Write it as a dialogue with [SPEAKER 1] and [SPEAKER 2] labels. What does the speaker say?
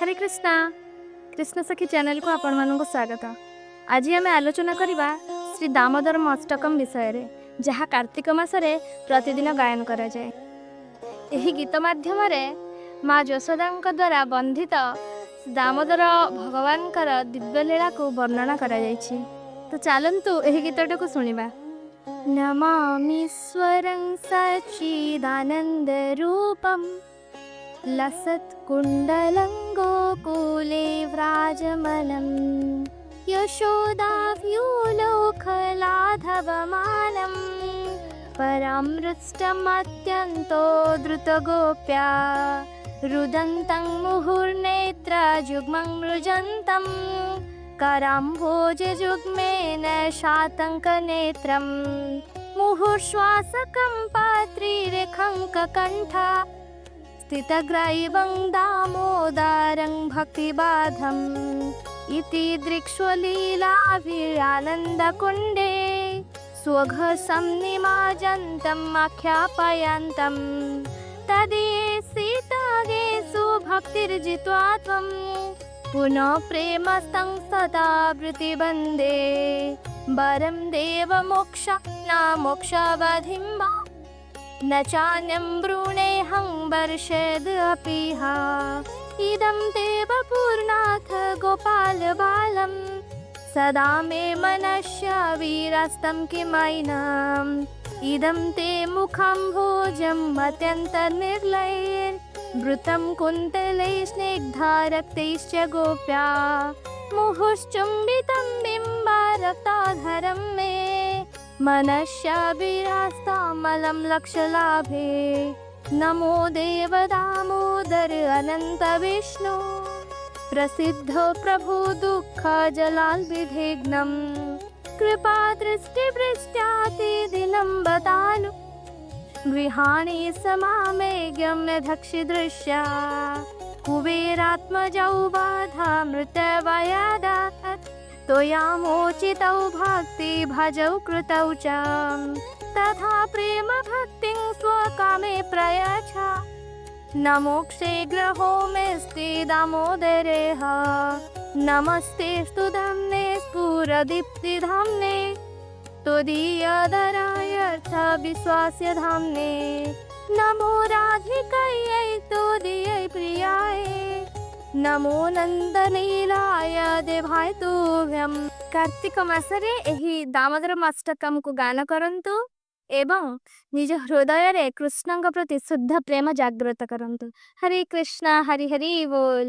[SPEAKER 1] हरे कृष्णा कृष्ण सखी चैनल को आपण मानक स्वागत। आज आम आलोचना करवा श्री दामोदर अष्टकम विषय रे जहाँ कार्तिक मासरे प्रतिदिन गायन करा जाए। एही गीत माध्यम माँ यशोदा द्वारा बंधित दामोदर भगवान दिव्य लीला को वर्णना करा जाइछि। तो चलंतु एही गीतटा को सुनिबा। नमामीश्वरं सच्चिदानंद रूपम लसत्कुण्डलं गोकुले व्राजमनं यशोदाव्यूलोकलाधवमानं परामृष्टमत्यन्तो द्रुतगोप्या रुदन्तं मुहुर्नेत्रजुग्मं मृजन्तं कराम्भोजजुग्मेन शातङ्कनेत्रं मुहुर्श्वासकं पात्रिरेखङ्ककण्ठा स्थितग्राइवं दामोदरं भक्तिबाधम् इति दृक्ष्वलीलाभिरानन्दकुण्डे स्वघसं निमाजन्तम् आख्यापयन्तम् तदीये सीतागेषु भक्तिर्जित्वा त्वं पुनः प्रेमस्तं सदा वृत्तिबन्धे वरं देवमोक्ष न मोक्षावधिं वा न चान्यं ब्रूणेऽहं वर्षेदपीह इदं देव पूर्णाथ गोपाल बालं सदा मे मनस्य वीरस्तं किमैनम् इदं ते मुखं भोजम् अत्यन्तनिर्लयैर्वृतं कुन्तले स्निग्धारक्तैश्च गोप्या मुहुश्चुम्बितं बिम्बारक्ताधरं मे मनस्याभिरास्तामलं लक्षलाभे नमो देव दामोदर अनंत विष्णु प्रसिद्धो प्रभु दुःख जलाल्विधिघ्नं कृपा दृष्टिवृष्ट्यातिदिनं बतानु गृहाणि समामेघ्यं दक्षिदृश्या कुबेरात्मजौ बाधामृतवयादात् त्वयामोचितौ भक्ति भजौ कृतौ च तथा प्रेम भक्तिं स्वकामे प्रयच्छ न मोक्षे ग्रहो मेस्ति दामोदरेह नमस्ते स्तुधाम्ने स्फुरदीप्तिधाम्ने त्वदीयधरायर्थ विश्वास्य धाम्ने नमो राधिकायै त्वदीयै प्रियाय नमो नंदनीलाय देवाय तुभ्यं। कार्तिक मासरे एही दामोदर अष्टकम को गान करंतु एवं निज हृदय रे कृष्ण प्रति शुद्ध प्रेम जागृत करंतु। हरे कृष्णा हरि हरि बोल।